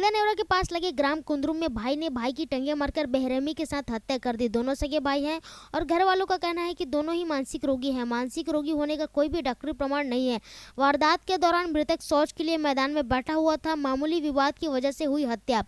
केदानेवरा के पास लगे ग्राम कुंदरू में भाई ने भाई की टंगियां मारकर बेरहमी के साथ हत्या कर दी। दोनों सगे भाई हैं और घर वालों का कहना है कि दोनों ही मानसिक रोगी हैं। मानसिक रोगी होने का कोई भी डॉक्टरी प्रमाण नहीं है। वारदात के दौरान मृतक शौच के लिए मैदान में बैठा हुआ था। मामूली विवाद की वजह से हुई हत्या।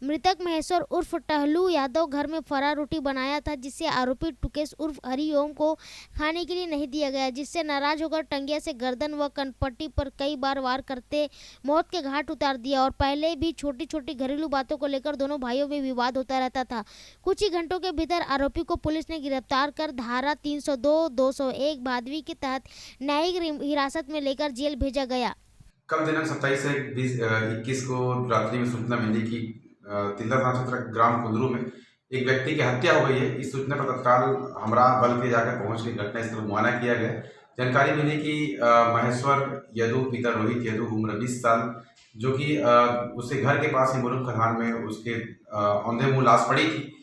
मृतक महेश्वर उर्फ टहलू यादव घर में फरार रोटी बनाया था, जिससे आरोपी टुकेश उर्फ हरिओम को खाने के लिए नहीं दिया गया, जिससे नाराज होकर टंगिया से गर्दन व कनपट्टी पर कई बार वार करते मौत के घाट उतार दिया। और पहले भी छोटी छोटी घरेलू बातों को लेकर दोनों भाइयों में विवाद होता रहता था। कुछ ही घंटों के भीतर आरोपी को पुलिस ने गिरफ्तार कर धारा 302, 201 भादवी के तहत न्यायिक हिरासत में लेकर जेल भेजा गया। कल दिनांक 27 से 21 को रात्रि में सूचना मिली कि तिल्दा थाना क्षेत्र ग्राम कुंदरू में एक व्यक्ति की हत्या हो गई है। इस सूचना पर तत्काल हमरा बल के जाकर पहुंच के घटनास्थल को मुआयना किया गया। जानकारी मिली कि महेश्वर यदु पिता रोहित यदु उम्र 20 साल, जो कि उसके घर के पास ही मुरुम खदान में उसके औंधे मुंह लाश पड़ी थी।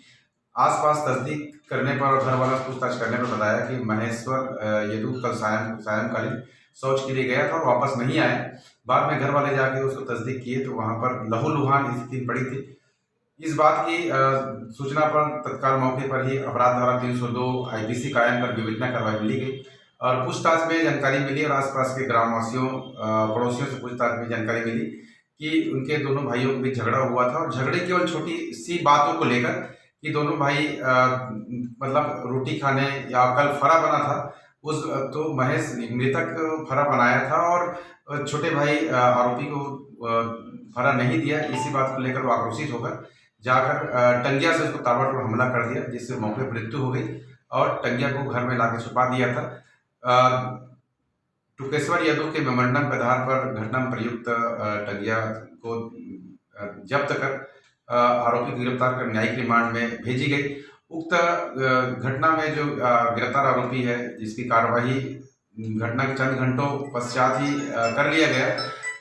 आसपास तस्दीक करने पर और घर वालों से पूछताछ करने पर बताया कि महेश्वर यदु कल सायंकालीन शौच के लिए गया था और वापस नहीं आया। बाद में घर वाले जाके उसको तस्दीक किए तो वहां पर लहूलुहान स्थिति पड़ी थी। इस बात की सूचना पर तत्काल मौके पर ही अपराध धारा 302 IPC कायम कर विवेचना कार्रवाई मिली गई और पूछताछ में जानकारी मिली और आसपास के ग्रामवासियों पड़ोसियों से पूछताछ में जानकारी मिली कि उनके दोनों भाइयों के बीच झगड़ा हुआ था और झगड़े केवल छोटी सी बातों को लेकर कि दोनों भाई मतलब रोटी खाने या कल फरा बना था उस तो महेश मृतक फरा बनाया था और छोटे भाई आरोपी को फरा नहीं दिया। इसी बात को लेकर वो आक्रोशित होकर जाकर टंगिया से उसको ताबड़तोड़ हमला कर दिया, जिससे मौके पर मृत्यु हो गई और टंगिया को घर में लाके छुपा दिया था। टुकेश्वर यादव के मेमोरेंडम के आधार पर घटना में प्रयुक्त टंगिया को जब्त कर आरोपी को गिरफ्तार कर न्यायिक रिमांड में भेजी गई। उक्त घटना में जो गिरफ्तार आरोपी है, जिसकी कार्यवाही घटना के चंद घंटों पश्चात ही कर लिया गया,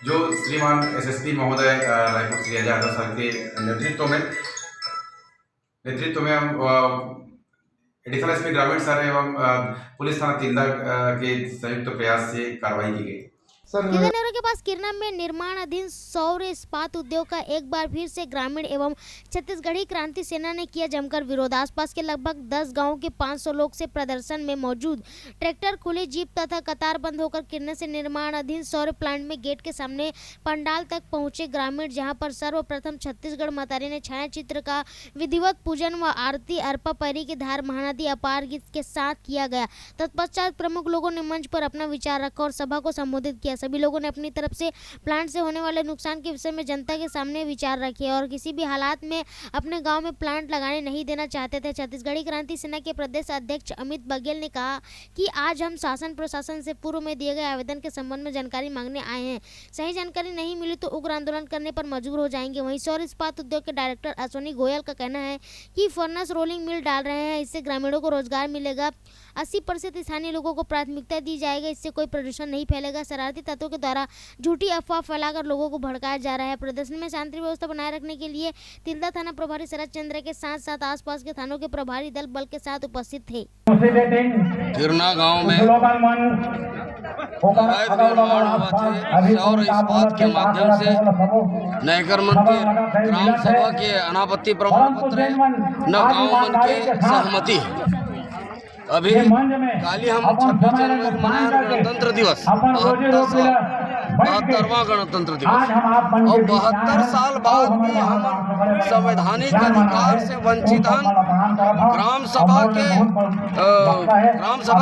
जो श्रीमान SSP महोदय रायपुर श्री अजय यादव सर के नेतृत्व में एडिशनल SP ग्रामीण सर एवं पुलिस थाना तिल्दा के संयुक्त प्रयास से कार्रवाई की गई। केदानेवरा के पास किरना में निर्माणाधीन सौर इस्पात उद्योग का एक बार फिर से ग्रामीण एवं छत्तीसगढ़ी क्रांति सेना ने किया जमकर विरोध। आसपास के लगभग 10 गांवों के 500 लोग से प्रदर्शन में मौजूद ट्रैक्टर, खुली जीप तथा कतार बंद होकर किरना से निर्माणाधीन सौर प्लांट में गेट के सामने पंडाल तक पहुंचे ग्रामीण, जहां पर सर्वप्रथम छत्तीसगढ़ मातारी ने छाया चित्र का विधिवत पूजन व आरती अरपा पैरी के धार महानदी अपार गीत के साथ किया गया। तत्पश्चात प्रमुख लोगों ने मंच पर अपना विचार रखा और सभा को संबोधित किया। सभी लोगों ने अपनी तरफ से प्लांट से होने वाले नुकसान के विषय में जनता के सामने विचार रखे और किसी भी हालात में अपने गांव में प्लांट लगाने नहीं देना चाहते थे। छत्तीसगढ़ी क्रांति सेना के प्रदेश अध्यक्ष अमित बघेल ने कहा कि आज हम शासन प्रशासन से पूर्व में दिए गए आवेदन के संबंध में जानकारी मांगने आए हैं। सही जानकारी नहीं मिली तो उग्र आंदोलन करने पर मजबूर हो जाएंगे। वहीं सौर इस्पात उद्योग के डायरेक्टर अश्विनी गोयल का कहना है कि फर्नेस रोलिंग मिल डाल रहे हैं, इससे ग्रामीणों को रोजगार मिलेगा। 80% स्थानीय लोगों को प्राथमिकता दी जाएगा, इससे कोई प्रदूषण नहीं फैलेगा। शरारती तत्वों के द्वारा झूठी अफवाह फैलाकर लोगों को भड़काया जा रहा है। प्रदर्शन में शांति व्यवस्था बनाए रखने के लिए तिल्दा थाना प्रभारी शरद चंद्र के साथ साथ आसपास के थानों के प्रभारी दल बल के साथ उपस्थित थे। किरना गांव में अवैध निर्माण हुआ थे सौर इस्पात के माध्यम से नगर मन के ग्राम सभा के अनापत्ति प्रमाण पत्र न गाँव मन के सहमति है। अभी काली हम 26 जनवरी मनाए गणतंत्र दिवस, 72वां गणतंत्र दिवस और 72 साल बाद भी हम संवैधानिक अधिकार से वंचित हैं। ग्राम सभा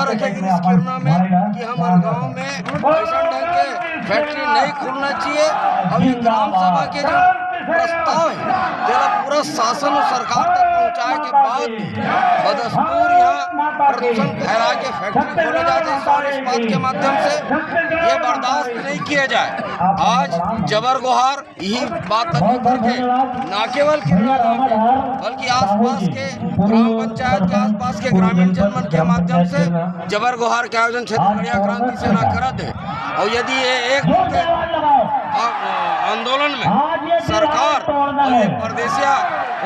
रखेगी इस किरना में कि हमारे गांव में ऐसा ढंग के फैक्ट्री नहीं खुलना चाहिए। अब ये ग्राम सभा के जो प्रस्ताव है तेरा पूरा शासन और सरकार तक पहुंचाए के बाद बदस्तूर यहाँ प्रदूषण फैला के फैक्ट्री खोले जाते हैं सौर इस्पात के माध्यम से, ये बर्दाश्त नहीं किया जाए। आज जबर गुहार यही बात करके न केवल बल्कि आसपास के ग्राम पंचायत के आसपास के ग्रामीण जनमन के माध्यम से जबर गुहार के आयोजन छत्तीसगढ़ क्रांति सेना करत है। और यदि ये एक आंदोलन में सरकार और परदेसिया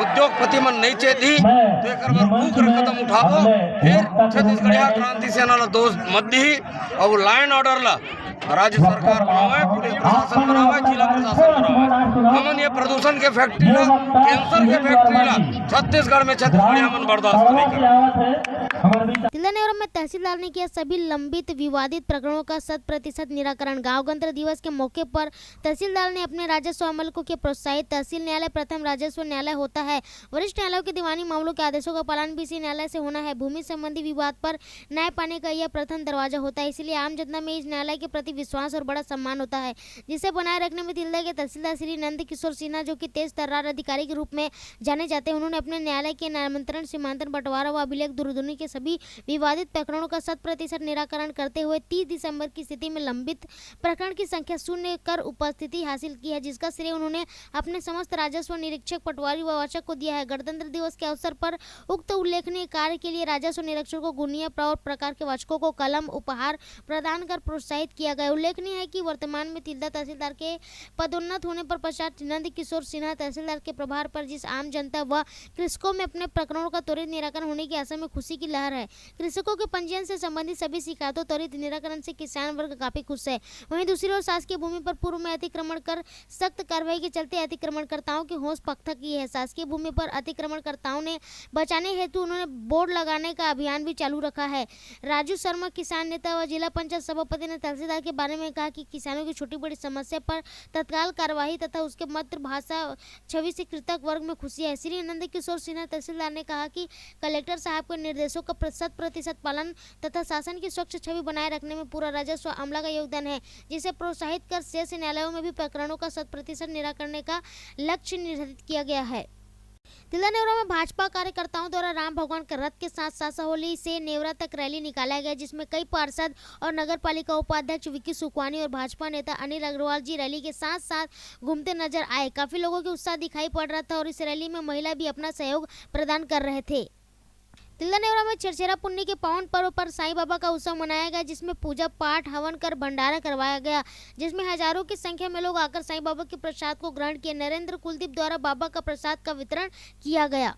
उद्योगपति मन नहीं चेती तो एक उग्र कदम उठाबो। फिर छत्तीसगढ़िया क्रांति सेना ला दोस्त मत दी और लाइन ऑर्डर ला राज्य सरकार बनावे, पुलिस प्रशासन बनावे, जिला प्रशासन बनावे। हमन ये प्रदूषण के फैक्ट्री ला, कैंसर के फैक्ट्री ला छत्तीसगढ़ में हमन बर्दाश्त नहीं कर। तिल्दा नेवरा में तहसीलदार ने किया सभी लंबित विवादित प्रकरणों का 100% निराकरण। गांव गणतंत्र दिवस के मौके पर तहसीलदार ने अपने राजस्व अमल को किया प्रोत्साहित। तहसील न्यायालय प्रथम राजस्व न्यायालय होता है। वरिष्ठ न्यायालयों के दीवानी मामलों के आदेशों का पालन भी इसी न्यायालय से होना है। भूमि संबंधी विवाद पर न्याय पाने का यह प्रथम दरवाजा होता है, इसलिए आम जनता में इस न्यायालय के प्रति विश्वास और बड़ा सम्मान होता है, जिसे बनाए रखने में तिल्दा के तहसीलदार श्री नंद किशोर सिन्हा, जो कि तेज तर्रार अधिकारी के रूप में जाने जाते हैं, उन्होंने अपने न्यायालय के नामांतरण, सीमांतरण, बंटवारा व अभिलेख दूरध्वनि के सभी विवादित प्रकरणों का 100% निराकरण करते हुए 30 दिसंबर की स्थिति में लंबित प्रकरण की संख्या शून्य कर उपस्थिति हासिल की है, जिसका श्रेय उन्होंने अपने समस्त राजस्व निरीक्षक, पटवारी व वाचक को दिया है। गणतंत्र दिवस के अवसर पर उक्त उल्लेखनीय कार्य के लिए राजस्व निरीक्षक को गुणीय प्रकार के वाचकों को कलम उपहार प्रदान कर प्रोत्साहित किया गया। उल्लेखनीय है कि वर्तमान में तिल्दा तहसीलदार के पदोन्नत होने पर पश्चात नंद किशोर सिन्हा तहसीलदार के प्रभार पर जिस आम जनता व कृषकों में अपने प्रकरणों का त्वरित निराकरण होने की आशा में खुशी की लहर है। कृषकों के पंजीयन से संबंधित सभी शिकायतों त्वरित निराकरण से किसान वर्ग काफी खुश है। वहीं दूसरी ओर शासकीय भूमि पर पूर्व में अतिक्रमण कर सख्त कार्रवाई के चलते अतिक्रमणकर्ताओं की होश पख्ता की है। शासकीय भूमि पर अतिक्रमणकर्ताओं ने बचाने हेतु उन्होंने बोर्ड लगाने का अभियान भी चालू रखा है। राजू शर्मा किसान नेता व जिला पंचायत सभापति ने तहसीलदार के बारे में कहा कि किसानों की छोटी बड़ी समस्या पर तत्काल कार्यवाही तथा उसके मातृभाषा छवि से कृतज्ञ वर्ग में खुशी है। श्री नंद किशोर सिन्हा तहसीलदार ने कहा कि कलेक्टर साहब के निर्देशों का 100% पालन तथा शासन की स्वच्छ छवि बनाए रखने में पूरा राजस्व अमला का योगदान है, जिसे प्रोत्साहित कर शेष न्यायालयों में भी प्रकरणों का 100% निराकरण का लक्ष्य निर्धारित किया गया है। तिल्दा नेवरा में भाजपा कार्यकर्ताओं द्वारा राम भगवान के रथ के साथ सासाहोली से नेवरा तक रैली निकाला गया, जिसमें कई पार्षद और नगर पालिका उपाध्यक्ष विक्की सुखवानी और भाजपा नेता अनिल अग्रवाल जी रैली के साथ साथ घूमते नजर आए। काफी लोगों के उत्साह दिखाई पड़ रहा था और इस रैली में महिला भी अपना सहयोग प्रदान कर रहे थे। तिल्दा नेवरा में छेरछेरा पुन्नी के पावन पर्व पर साईं बाबा का उत्सव मनाया गया, जिसमें पूजा पाठ हवन कर भंडारा करवाया गया, जिसमें हजारों की संख्या में लोग आकर साईं बाबा के प्रसाद को ग्रहण किया। नरेंद्र कुलदीप द्वारा बाबा का प्रसाद का वितरण किया गया।